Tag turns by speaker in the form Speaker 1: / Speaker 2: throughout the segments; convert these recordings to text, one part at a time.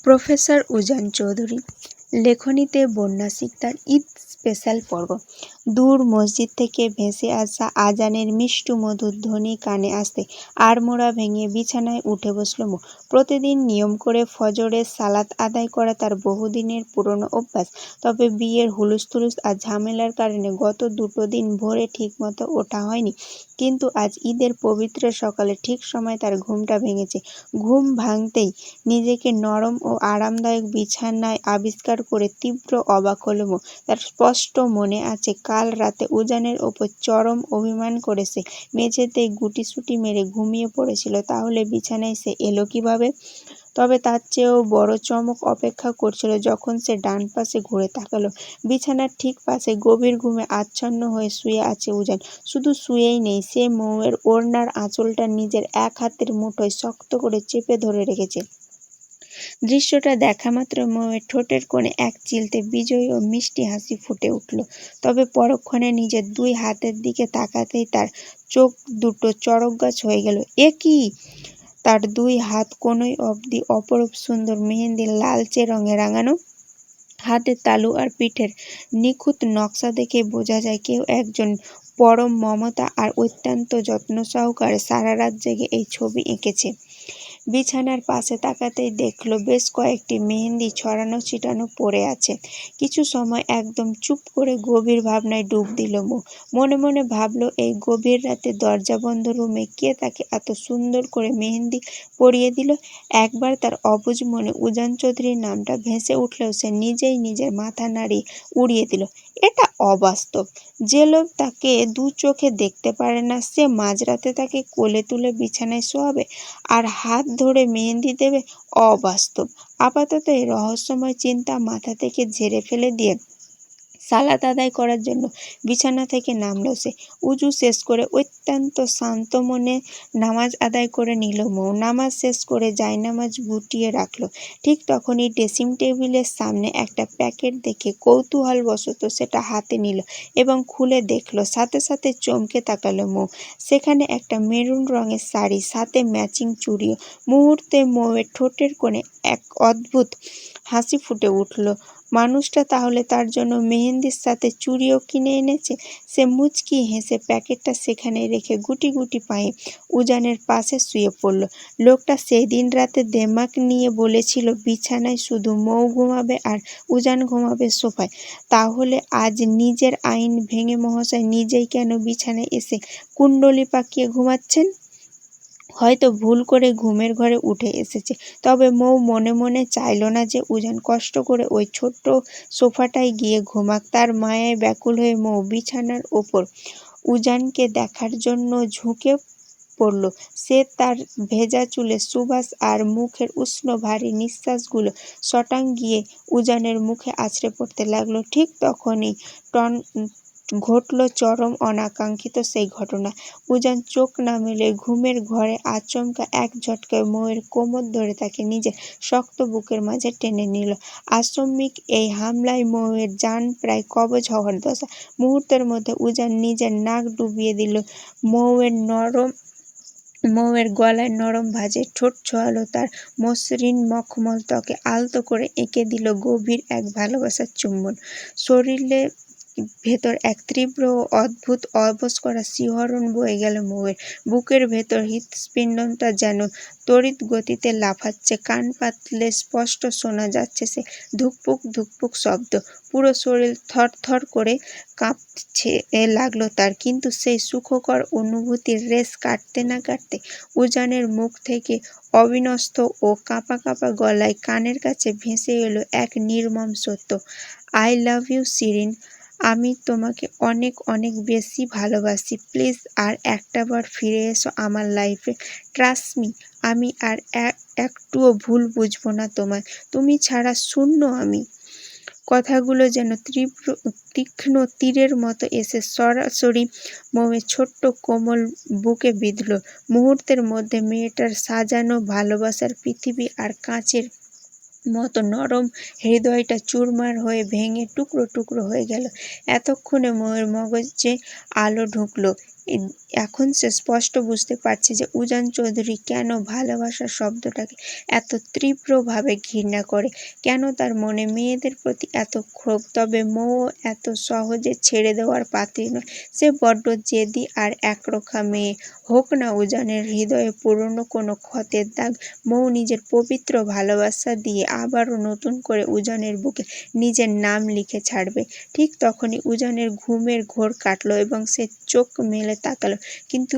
Speaker 1: Professor উজান চৌধুরী লেখনীতে বন্যা Sikdar Eid special পর্ব। দূর মসজিদ থেকে ভেসে আসা আজানের মিষ্টি মধুর ধ্বনি কানে আসতে আড়মোড়া ভেঙে বিছানায় উঠে বসল মৌ। প্রতিদিন নিয়ম করে ফজরের সালাত আদায় করা তার বহুদিনের পুরনো অভ্যাস। তবে বিয়ের হুলস্থুলুস আর ঝামেলার কারণে গত দুটো দিন ভোরে ঠিকমতো ওঠা হয়নি। কিন্তু আজ ঈদের পবিত্র সকালে ঠিক সময় তার ঘুমটা ভেঙেছে। ঘুম ভাঙতেই নিজেকে নরম ও আরামদায়ক বিছানায় আবিষ্কার করে তীব্র অবাক হল মৌ। তার স্পষ্ট মনে আছে কাল রাতে উজানের ওপর চরম অভিমান করে সে মেঝেতেই গুটিসুটি মেরে ঘুমিয়ে পড়েছিল। তাহলে বিছানায় সে এলো কিভাবে? তবে তার চেয়েও বড় চমক অপেক্ষা করছিল যখন সে ডান পাশে ঘুরে তাকালো। বিছানার ঠিক পাশে গভীর ঘুমে আচ্ছন্ন হয়ে শুয়ে আছে উজান। শুধু শুয়েই নেই, সে মৌয়ের ওড়নার আঁচলটা নিজের এক হাতের মুঠোয় শক্ত করে চেপে ধরে রেখেছে। দৃশ্যটা দেখা মাত্র মৌয়ের ঠোঁটের কোণে এক চিলতে বিজয়ী ও মিষ্টি হাসি ফুটে উঠল। তবে পরক্ষণে নিজের দুই হাতের দিকে তাকাতেই তার চোখ দুটো চড়কগাছ হয়ে গেল। এ কি? তার দুই হাত কোনোই অবধি অপরূপ সুন্দর মেহেন্দির লালচে রঙে রাঙানো। হাতের তালু আর পিঠের নিখুঁত নকশা দেখে বোঝা যায় কেউ একজন পরম মমতা আর অত্যন্ত যত্ন সহকারে সারা রাত জেগে এই ছবি এঁকেছে। বিছানার পাশে তাকাতেই দেখল বেশ কয়েকটি মেহেন্দি ছড়ানো ছিটানো পড়ে আছে। কিছু সময় একদম চুপ করে গভীর ভাবনায় ডুব দিল মৌ। মনে মনে ভাবল, এই গভীর রাতে দরজা বন্ধ রুমে কে তাকে এত সুন্দর করে মেহেন্দি পরিয়ে দিল? একবার তার অবুঝ মনে উজান চৌধুরীর নামটা ভেসে উঠলেও সে নিজেই নিজের মাথা নাড়িয়ে উড়িয়ে দিল। এটা অবাস্তব। যে লোক তাকে দু চোখে দেখতে পারে না, সে মাঝরাতে তাকে কোলে তুলে বিছানায় শোয়াবে আর হাত ধরে মেহেন্দি দেবে? অবাস্তব। আপাতত এই রহস্যময় চিন্তা মাথা থেকে ঝেড়ে ফেলে দিয়ে সালাত আদায় করার জন্য বিছানা থেকে নামল সে। উজু শেষ করে অত্যন্ত শান্ত মনে নামাজ আদায় করে নিল মৌ। নামাজ শেষ করে জায়নামাজ গুটিয়ে রাখল। ঠিক তখনই ড্রেসিং টেবিলের সামনে একটা প্যাকেট দেখে কৌতূহলবশত সেটা হাতে নিল এবং খুলে দেখল। সাথে সাথে চমকে তাকালো মৌ। সেখানে একটা মেরুন রঙের শাড়ি, সাথে ম্যাচিং চুড়িও। মুহূর্তে মৌয়ের ঠোঁটের কোণে এক অদ্ভুত হাসি ফুটে উঠল। মানুষটা তাহলে তার জন্য মেহেন্দির সাথে চুড়িও কিনে এনেছে। সে মুচকি হেসে প্যাকেটটা সেখানে রেখে গুটি গুটি পায়ে উজানের পাশে শুয়ে পড়ল। লোকটা সেদিন রাতে দেমাক নিয়ে বলেছিল বিছানায় শুধু মৌ ঘুমাবে আর উজান ঘুমাবে সোফায়। তাহলে আজ নিজের আইন ভেঙে মহাশয় নিজেই কেন বিছানায় এসে কুণ্ডলি পাকিয়ে ঘুমাচ্ছেন? হয়তো ভুল করে ঘুমের ঘরে উঠে এসেছে। তবে মৌ মনে মনে চাইল না যে উজান কষ্ট করে ওই ছোট্ট সোফাটায় গিয়ে ঘুমাক। তার মায়ায় ব্যাকুল হয়ে মৌ বিছানার ওপর উজানকে দেখার জন্য ঝুঁকে পড়ল। সে তার ভেজা চুলের সুবাস আর মুখের উষ্ণ ভারী নিঃশ্বাসগুলো সটান গিয়ে উজানের মুখে আছড়ে পড়তে লাগলো। ঠিক তখনই ঘটল চরম অনাকাঙ্ক্ষিত সেই ঘটনা। উজান চোখ না মেলে ঘুমের ঘরে আচমকা এক ঝটকায় মৌয়ের কোমর ধরে তাকে নিজের শক্ত বুকের মাঝে টেনে নিল। আকস্মিক এই হামলায় মৌয়ের জান প্রায় কবজ হওয়ার দশা। মুহূর্তের মধ্যে উজান নিজের নাক ডুবিয়ে দিল মৌয়ের গলায়, নরম ভাঁজে ঠোঁট ছোঁয়ালো তার মসৃণ মখমল ত্বকে, আলতো করে এঁকে দিল গভীর এক ভালোবাসার চুম্বন। শরীরের ভেতর এক তীব্র ও অদ্ভুত অবশ করা শিহরণ বয়ে গেল মৌয়ের। বুকের ভেতর হৃৎপিণ্ডটা যেন তড়িৎ গতিতে লাফাচ্ছে। কান পাতলে স্পষ্ট শোনা যাচ্ছে সে ধুকপুক ধুকপুক শব্দ। পুরো শরীর থরথর করে কাঁপছে লাগলো তার। কিন্তু সেই সুখকর অনুভূতির রেশ কাটতে না কাটতে উজানের মুখ থেকে অবিন্যস্ত ও কাঁপা কাঁপা গলায় কানের কাছে ভেসে এলো এক নির্মম সত্য। I love you Shirin. আমি তোমাকে অনেক অনেক বেশি ভালোবাসি। প্লিজ আর একটাবার ফিরে এসো আমার লাইফে। ট্রাস্ট মি, আমি আর একটুও ভুল বুঝবো না তোমায়। তুমি ছাড়া শূন্য আমি। কথাগুলো যেন তীক্ষ্ণ তীরের মতো এসে সরাসরি মৌয়ের ছোট্ট কোমল বুকে বিঁধল। মুহূর্তের মধ্যে মেয়েটার সাজানো ভালোবাসার পৃথিবী আর কাঁচের মতো নরম হৃদয়টা চুরমার হয়ে ভেঙে টুকরো টুকরো হয়ে গেল। এতক্ষণে মৌয়ের মগজে আলো ঢুকলো। এখন সে স্পষ্ট বুঝতে পারছে যে উজান চৌধুরী কেন ভালোবাসা শব্দটাকে এত তীব্রভাবে ঘৃণা করে, কেন তার মনে মেয়েদের প্রতি এত ক্ষোভ। তবে মৌ এত সহজে ছেড়ে দেওয়ার পাত্রী নয়। সে বড্ড জেদি আর একরোখা মেয়ে। হোক না উজানের হৃদয়ে পুরনো কোনো ক্ষতের দাগ, মৌ নিজের পবিত্র ভালোবাসা দিয়ে আবারও নতুন করে উজানের বুকে নিজের নাম লিখে ছাড়বে। ঠিক তখনই উজানের ঘুমের ঘোর কাটল এবং সে চোখ মেলে তাকালো, কিন্তু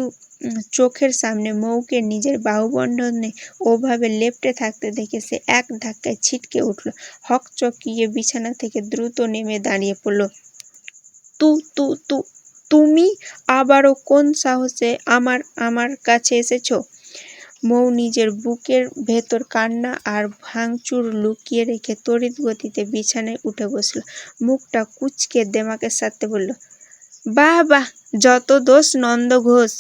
Speaker 1: চোখের সামনে মৌকে নিজের বাহুবন্ধনে ওভাবে লেপ্টে থাকতে দেখে সে এক ধাক্কায় ছিটকে উঠল, হকচকিয়ে বিছানা থেকে দ্রুত নেমে দাঁড়িয়ে পড়ল। তু তু তু তুমি আবারও কোন সাহসে আমার কাছে এসেছো? মৌ নিজের বুকের ভেতর কান্না আর ভাঙচুর লুকিয়ে রেখে তড়িৎ গতিতে বিছানায় উঠে বসল। মুখটা কুঁচকে দেমাকের সাথে বলল, বাহ বাহ, যত দোষ নন্দ ঘোষ।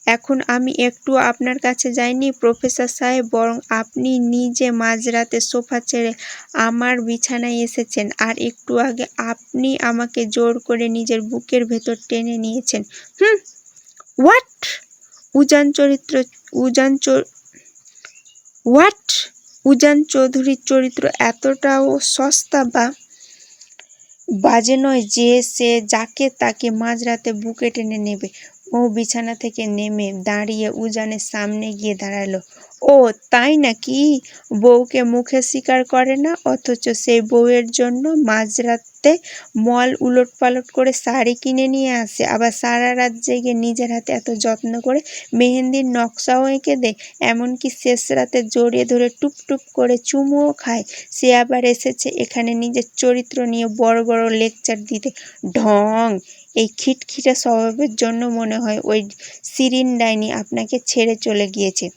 Speaker 1: এখন আমি একটু আপনার কাছে যাইনি প্রফেসর সাহেব, বরং আপনি নিজে মাঝরাতে সোফা ছেড়ে আমার বিছানায় এসেছেন, আর একটু আগে আপনি আমাকে জোর করে নিজের বুকের ভেতর টেনে নিয়েছেন। হোয়াট? উজান চৌধুরীর চরিত্র এতটাও সস্তা বা বাজে নয় যে সে যাকে তাকে মাঝরাতে বুকে টেনে নেবে। ও বিছানা থেকে নেমে দাঁড়িয়ে উজানের সামনে গিয়ে দাঁড়ালো। ও তাই নাকি? বউকে মুখে স্বীকার করে না, অথচ সেই বউয়ের জন্য মাঝরাতে মল উলটপালট করে শাড়ি কিনে নিয়ে আসে, আবার সারা রাত জেগে নিজের হাতে এত যত্ন করে মেহেন্দির নকশাও এঁকে দেয়, এমনকি শেষ রাতে জড়িয়ে ধরে টুপ টুপ করে চুমুও খায়। সে আবার এসেছে এখানে নিজের চরিত্র নিয়ে বড় বড় লেকচার দিতে। ঢং! এই খিটখিটে স্বভাবের জন্য মনে হয় ওই শিরিন ডাইনি আপনাকে ছেড়ে চলে গিয়েছে।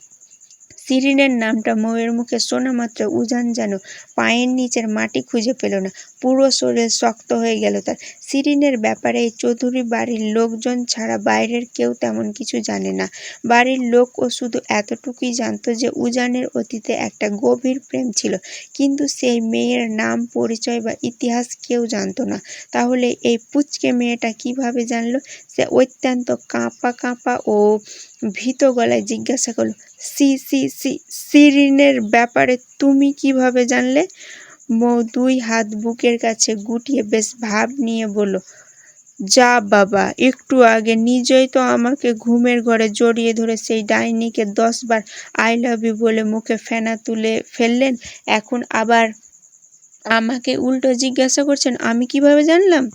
Speaker 1: শিরিনের নামটা মৌয়ের মুখে শোনা মাত্র উজান যেন পায়ের নিচের মাটি খুঁজে পেল না। পুরো শরীর শক্ত হয়ে গেল তার। শিরিনের ব্যাপারে এই চৌধুরী বাড়ির লোকজন ছাড়া বাইরের কেউ তেমন কিছু জানে না। বাড়ির লোকও শুধু এতটুকুই জানতো যে উজানের অতীতে একটা গভীর প্রেম ছিল, কিন্তু সেই মেয়ের নাম, পরিচয় বা ইতিহাস কেউ জানতো না। তাহলে এই পুচকে মেয়েটা কিভাবে জানলো? সে অত্যন্ত কাঁপা ও ভীত গলায় জিজ্ঞাসা করল, শিরিনের ব্যাপারে তুমি কিভাবে জানলে? মৌ দুই হাত বুকের কাছে গুটিয়ে বেশ ভাব নিয়ে বলল, যা বাবা, একটু আগে নিজেই তো আমাকে ঘুমের ঘরে জড়িয়ে ধরে সেই ডাইনিকে 10 বার আই লাভ ইউ বলে মুখে ফেনা তুলে ফেললেন, এখন আবার আমাকে উল্টো জিজ্ঞাসা করছেন আমি কিভাবে জানলাম?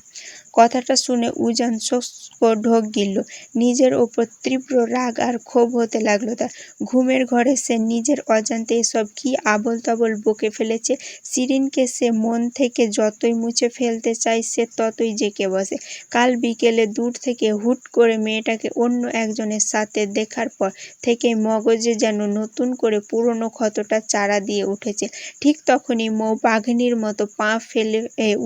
Speaker 1: কথাটা শুনে উজান শুষ্ক ঢোক গিলল। নিজের ওপর তীব্র রাগ আর ক্ষোভ হতে লাগলো তার। ঘুমের ঘরে সে নিজের অজান্তে এসব কি আবোল তাবোল বকে ফেলেছে। শিরিনকে সে মন থেকে যতই মুছে ফেলতে চায় সে ততই জেঁকে বসে। কাল বিকেলে দূর থেকে হুট করে মেয়েটাকে অন্য একজনের সাথে দেখার পর থেকেই মগজে যেন নতুন করে পুরনো ক্ষতটা চারা দিয়ে উঠেছে। ঠিক তখনই মৌ বাঘিনীর মতো পা ফেলে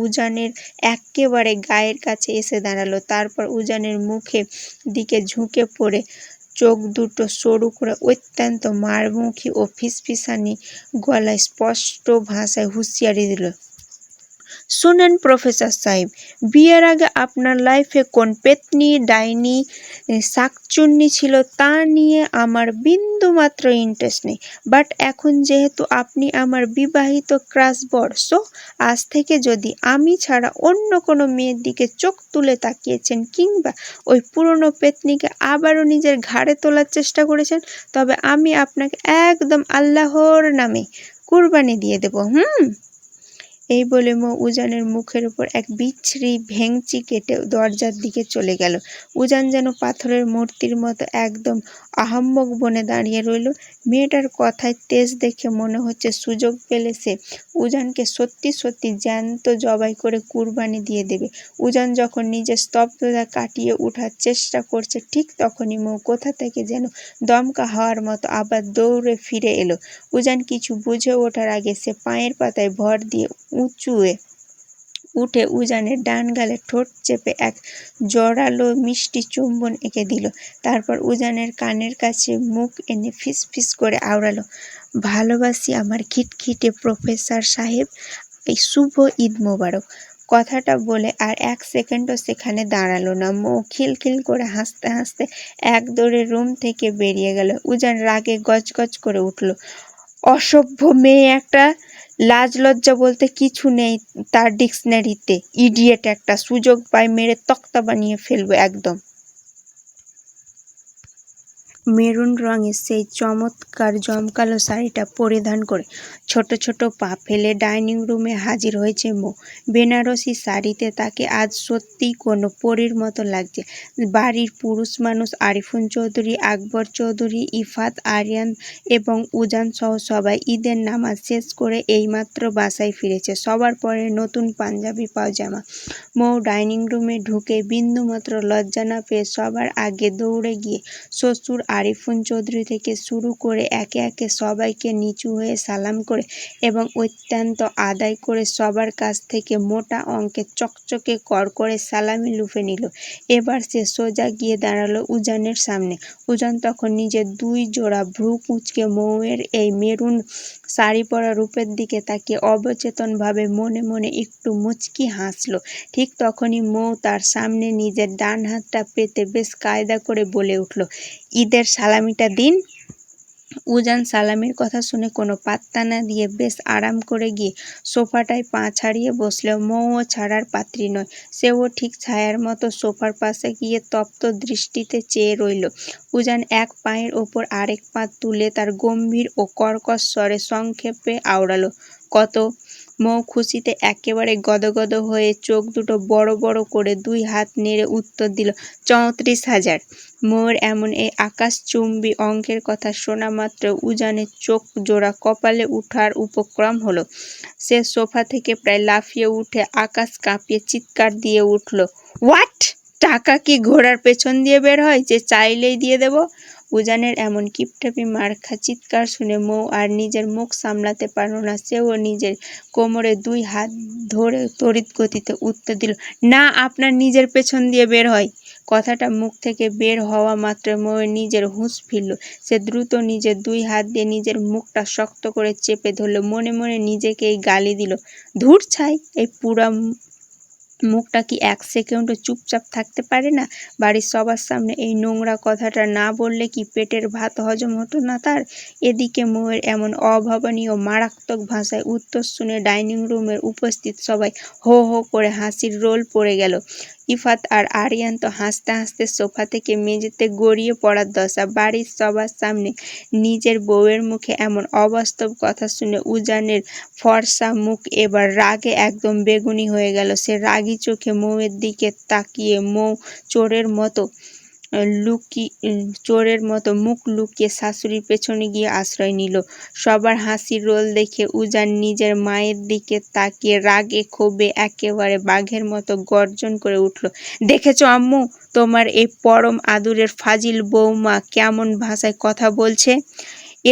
Speaker 1: উজানের একেবারে গায়ের কাছে এসে দাঁড়ালো। তারপর উজানের মুখের দিকে ঝুঁকে পড়ে চোখ দুটো সরু করে অত্যন্ত মারমুখী ও ফিসফিসানি গলায় স্পষ্ট ভাষায় হুঁশিয়ারি দিল, শুনেন প্রফেসর সাহেব, বিয়ের আগে আপনার লাইফে কোন পেতনি, ডাইনি, শাকচুন্নি ছিল তা নিয়ে আমার বিন্দুমাত্র ইন্টারেস্ট নেই। বাট এখন যেহেতু আপনি আমার বিবাহিত ক্রাশ বর, সো আজ থেকে যদি আমি ছাড়া অন্য কোনো মেয়ের দিকে চোখ তুলে তাকিয়েছেন কিংবা ওই পুরনো পেতনিকে আবারও নিজের ঘাড়ে তোলার চেষ্টা করেছেন, তবে আমি আপনাকে একদম আল্লাহর নামে কুরবানি দিয়ে দেব। এই বলে মৌ উজানের মুখের উপর এক বিচ্ছিরি ভেঙচি কেটে দরজার দিকে চলে গেল। উজান যেন পাথরের মূর্তির মতো একদম আহাম্মক বনে দাঁড়িয়ে রইল। মেয়েটার কথায় তেজ দেখে মনে হচ্ছে সুযোগ পেলে সে উজানকে সত্যি সত্যি জ্যান্ত জবাই করে কুরবানি দিয়ে দেবে। উজান যখন নিজের স্তব্ধতা কাটিয়ে ওঠার চেষ্টা করছে, ঠিক তখনই মৌ কোথা থেকে যেন দমকা হওয়ার মতো আবার দৌড়ে ফিরে এলো। উজান কিছু বুঝে ওঠার আগে সে পায়ের পাতায় ভর দিয়ে উঠে উজানের ডান গালে ঠোঁট চেপে এক জোরালো মিষ্টি চুম্বন এঁকে দিল। তারপর উজানের কানের কাছে মুখ এনে ফিস ফিস করে আওড়ালো, ভালোবাসি আমার খিটখিটে প্রফেসর সাহেব, এই শুভ ঈদ মোবারক। কথাটা বলে আর 1 সেকেন্ডও সেখানে দাঁড়ালো না। মৌ খিলখিল করে হাসতে হাসতে এক দৌড়ে রুম থেকে বেরিয়ে গেল। উজান রাগে গজগজ করে উঠল। অসভ্য মেয়ে একটা, লাজ লজ্জা বলতে কিছু নেই তার ডিকশনারিতে। ইডিয়েট একটা, সুযোগ পায় মেরে তক্তা বানিয়ে ফেলবো একদম। মেরুন রঙের সেই চমৎকার জমকালো শাড়িটা পরিধান করে ছোট ছোট পা ফেলে ডাইনিং রুমে হাজির হয়েছে মৌ। বেনারসি শাড়িতে তাকে আজ সত্যিই কোনো পরীর মতো লাগছে। বাড়ির পুরুষ মানুষ আরিফুন চৌধুরী, আকবর চৌধুরী, ইফাত, আরিয়ান এবং উজান সহ সবাই ঈদের নামাজ শেষ করে এইমাত্র বাসায় ফিরেছে। সবার পরে নতুন পাঞ্জাবি পায়জামা। মৌ ডাইনিং রুমে ঢুকে বিন্দুমাত্র লজ্জা না পেয়ে সবার আগে দৌড়ে গিয়ে শ্বশুর আরিফুন চৌধুরী থেকে শুরু করে একে একে সবাইকে নিচু হয়ে সালাম করে এবং অত্যন্ত আদায় করে সবার কাছ থেকে মোটা অঙ্কের চকচকে কড়কড়ে সালামি লুফে নিল। এবার সে সোজা গিয়ে দাঁড়ালো উজানের সামনে। উজান তখন নিজের 2 জোড়া ভ্রু কুঁচকে মৌয়ের এই মেরুন শাড়ি পরা রূপের দিকে তাকিয়ে অবচেতনভাবে মনে মনে একটু মুচকি হাসল। ঠিক তখনই মৌ তার সামনে নিজের ডান হাতটা পেতে বেশ কায়দা করে বলে উঠল, ঈদের সালামিটা দিন। উজান সালামির কথা শুনে কোনো পাত্তা না দিয়ে বেশ আরাম করে গিয়ে সোফাটায় পা ছাড়িয়ে বসলেও মৌও ছাড়ার পাত্রী নয়। সেও ঠিক ছায়ার মতো সোফার পাশে গিয়ে তপ্ত দৃষ্টিতে চেয়ে রইল। উজান এক পায়ের ওপর আরেক পা তুলে তার গম্ভীর ও কর্কশ স্বরে সংক্ষেপে আওড়ালো, কত? মৌ খুশিতে একেবারে গদগদ হয়ে চোখ দুটো বড় বড় করে 2 হাত নেড়ে উত্তর দিল, 34,000। মৌয়ের এমন এই আকাশচুম্বী অঙ্কের কথা শোনা মাত্র উজানের চোখ জোড়া কপালে উঠার উপক্রম হলো। সে সোফা থেকে প্রায় লাফিয়ে উঠে আকাশ কাঁপিয়ে চিৎকার দিয়ে উঠল, হোয়াট? টাকা কি ঘোড়ার পেছন দিয়ে বের হয় যে চাইলেই দিয়ে দেব? উজানের এমন কিপটাপি মারখা চিৎকার শুনে মৌ আর নিজের মুখ সামলাতে পারল না। সেও নিজের কোমরে 2 হাত ধরে তড়িৎ গতিতে উত্তর দিল, না, আপনার নিজের পেছন দিয়ে বের হয়। কথাটা মুখ থেকে বের হওয়া মাত্র মৌয়ের নিজের হুঁশ ফিরল। সে দ্রুত নিজের 2 হাত দিয়ে নিজের মুখটা শক্ত করে চেপে ধরল। মনে মনে নিজেকেই গালি দিল, ধুর ছাই, এই পুরা মুখটা কি 1 সেকেন্ডও চুপচাপ থাকতে পারে না? বাড়ির সবার সামনে এই নোংরা কথাটা না বললে কি পেটের ভাত হজম হতো না তার? এদিকে মৌয়ের এমন অভাবনীয় মারাত্মক ভাষায় উত্তর শুনে ডাইনিং রুমের উপস্থিত সবাই হো হো করে হাসির রোল পড়ে গেল। ইফাত আর আরিয়ান তো হাসতে হাসতে সোফা থেকে মেঝেতে গড়িয়ে পড়ার দশা। বাড়ির সবার সামনে নিজের বউয়ের মুখে এমন অবাস্তব কথা শুনে উজানের ফর্সা মুখ এবার রাগে একদম বেগুনি হয়ে গেল। সে রাগী চোখে মৌয়ের দিকে তাকিয়ে মৌ চোরের মতো মুখ লুকিয়ে শাশুড়ির পেছনে গিয়ে আশ্রয় নিল। সবার হাসির রোল দেখে উজান নিজের মায়ের দিকে তাকিয়ে রাগে ক্ষোভে একেবারে বাঘের মতো গর্জন করে উঠল, দেখেছো আম্মু, তোমার এই পরম আদুরের ফাজিল বৌমা কেমন ভাষায় কথা বলছে?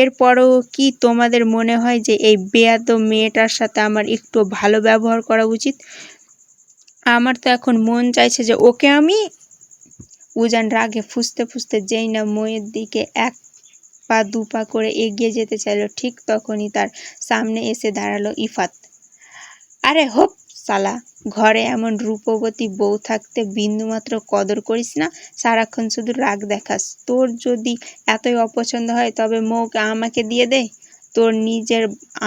Speaker 1: এরপরও কি তোমাদের মনে হয় যে এই বেয়াদব মেয়েটার সাথে আমার একটু ভালো ব্যবহার করা উচিত? আমার তো এখন মন চাইছে যে ওকে আমি। উজান রাগে ফুঁসতে ফুঁসতে যেই না মৌয়ের দিকে 1 পা 2 পা করে এগিয়ে যেতে চাইল, ঠিক তখনই তার সামনে এসে দাঁড়ালো ইফাত। আরে হোপ শালা, ঘরে এমন রূপবতী বউ থাকতে বিন্দুমাত্র কদর করিস না, সারাক্ষণ শুধু রাগ দেখাস। তোর যদি এতই অপছন্দ হয় তবে মৌকে আমাকে দিয়ে দে।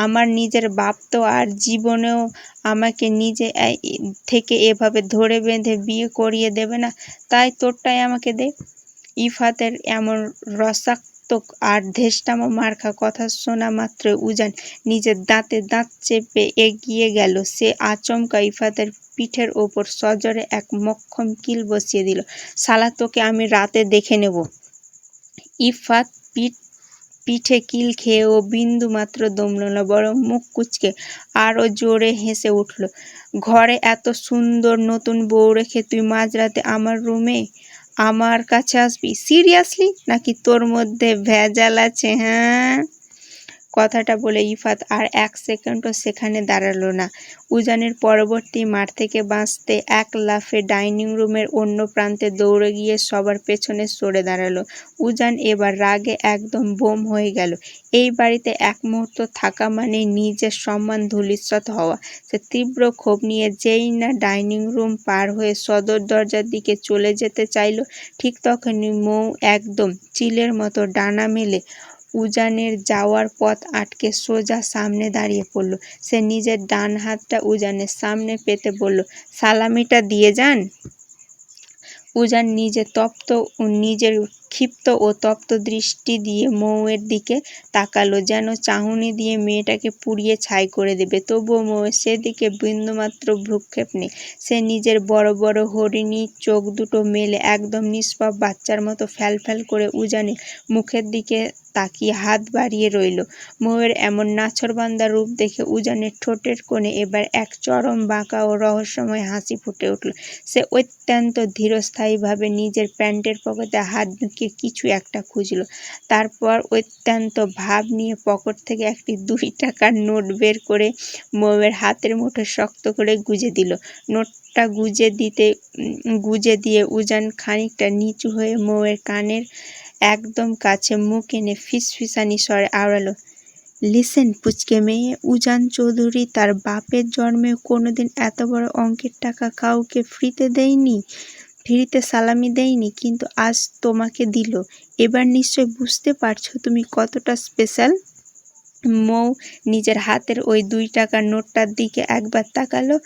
Speaker 1: আমার নিজের বাপ তো আর জীবনেও আমাকে নিজে থেকে এভাবে ধরে বেঁধে বিয়ে করিয়ে দেবে না, তাই তোরটাই আমাকে দে। ইফাতের এমন রসাত্মক আর ধেষ্ট্রামো মার্কা কথা শোনা মাত্র উজান নিজের দাঁতে দাঁত চেপে এগিয়ে গেল। সে আচমকা ইফাতের পিঠের ওপর সজোরে এক মক্ষম কিল বসিয়ে দিল, শালা তোকে আমি রাতে দেখে নেব। ইফাত পিঠে কিল খেয়েও বিন্দুমাত্র দমল না, বরং মুখ কুঁচকে আরো জোরে হেসে উঠল, ঘরে এত সুন্দর নতুন বউ রেখে তুই মাঝরাতে আমার রুমে আমার কাছে আসবি? সিরিয়াসলি নাকি তোর মধ্যে ভেজাল আছে? হ্যাঁ, কথাটা বলে ইফাত আর 1 সেকেন্ডও সেখানে দাঁড়ালো না। উজানের পরবর্তী মার থেকে বাঁচতে এক লাফে ডাইনিং রুমের অন্য প্রান্তে দৌড়ে গিয়ে সবার পেছনে সরে দাঁড়ালো। উজান এবার রাগে একদম বোম হয়ে গেল। এই বাড়িতে এক মুহূর্ত থাকা মানেই নিজের সম্মান ধূলিসাৎ হওয়া। সে তীব্র ক্ষোভ নিয়ে যেই না ডাইনিং রুম পার হয়ে সদর দরজার দিকে চলে যেতে চাইল, ঠিক তখনই মৌ একদম চিলের মতো ডানা মেলে উজানের যাওয়ার পথ আটকে সোজা সামনে দাঁড়িয়ে পড়ল। সে নিজের ডান হাতটা উজানের সামনে পেতে বলল, সালামিটা দিয়ে যান। উজান নিজের ক্ষিপ্ত ও তপ্ত দৃষ্টি দিয়ে মৌয়ের দিকে তাকালো, যেন চাহনি দিয়ে মেয়েটাকে পুড়িয়ে ছাই করে দেবে। তবুও মৌয়ের সেদিকে বিন্দুমাত্র ভ্রুক্ষেপ নেই। সে নিজের বড় বড় হরিণী চোখ দুটো মেলে একদম নিষ্পাপ বাচ্চার মতো ফ্যালফ্যাল করে উজানের মুখের দিকে তাকিয়ে হাত বাড়িয়ে রইল। মৌয়ের এমন নাছোড়বান্দা রূপ দেখে উজানের ঠোঁটের কোণে এবার এক চরম বাঁকা ও রহস্যময় হাসি ফুটে উঠল। সে অত্যন্ত ধীরস্থায়ীভাবে নিজের প্যান্টের পকেটে হাত ঢুকিয়ে কিছু একটা খুঁজল। তারপর অত্যন্ত ভাব নিয়ে পকেট থেকে একটি 2 টাকার নোট বের করে মৌয়ের হাতের মুঠোয় শক্ত করে গুঁজে দিল। নোটটা গুঁজে দিয়ে উজান খানিকটা নিচু হয়ে মৌয়ের কানের একদম কাছে মুখ এনে ফিসফিসানি স্বরে আওড়ালো, লিসেন পুচকে মেয়ে, উজান চৌধুরী তার বাপের জন্মেও কোনোদিন এত বড় অঙ্কের টাকা কাউকে ফ্রিতে সালামি দেয়নি, কিন্তু আজ তোমাকে দিল। এবার নিশ্চয় বুঝতে পারছো তুমি কতটা স্পেশাল। মৌ নিজের হাতের ওই 2 টাকার নোটটার দিকে একবার তাকালো,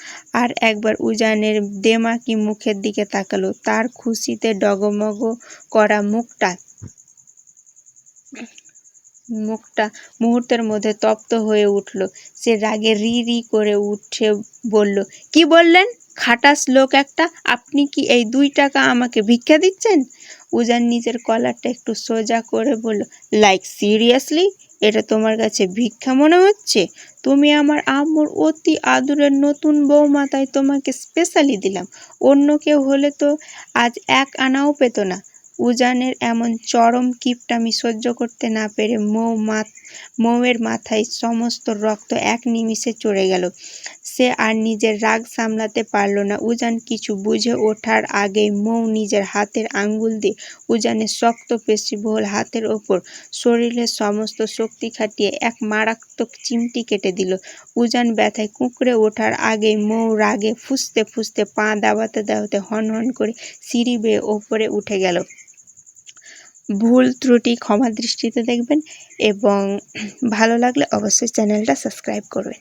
Speaker 1: আর একবার উজানের দেমাকি মুখের দিকে তাকালো। তার খুশিতে ডগমগ করা মুখটা মুহূর্তের মধ্যে তপ্ত হয়ে উঠল। সে রাগে রি রি করে উঠে বলল, কি বললেন খাটাস লোক একটা, আপনি কি এই 2 টাকা আমাকে ভিক্ষা দিচ্ছেন? উজান নিজের কলারটা একটু সোজা করে বলল, লাইক সিরিয়াসলি, এটা তোমার কাছে ভিক্ষা মনে হচ্ছে? তুমি আমার আম্মুর অতি আদুরের নতুন বৌমা, তাই তোমাকে স্পেশালি দিলাম। অন্য কেউ হলে তো আজ 1 আনাও পেত না। উজানের এমন চরম কিপটামি সহ্য করতে না পেরে মৌয়ের মাথায় সমস্ত রক্ত এক নিমিষে চড়ে গেল। সে আর নিজের রাগ সামলাতে পারল না। উজান কিছু বুঝে ওঠার আগেই মৌ নিজের হাতের আঙ্গুল দিয়ে উজানের শক্ত পেশিবহুল হাতের ওপর শরীরের সমস্ত শক্তি খাটিয়ে এক মারাত্মক চিমটি কেটে দিল। উজান ব্যথায় কুঁকড়ে ওঠার আগেই মৌ রাগে ফুঁসতে ফুঁসতে পা দাবাতে দাবাতে হনহন করে সিঁড়ি বেয়ে ওপরে উঠে গেল। ভুল ত্রুটি ক্ষমা দৃষ্টিতে দেখবেন এবং ভালো লাগলে অবশ্যই চ্যানেলটা সাবস্ক্রাইব করবেন।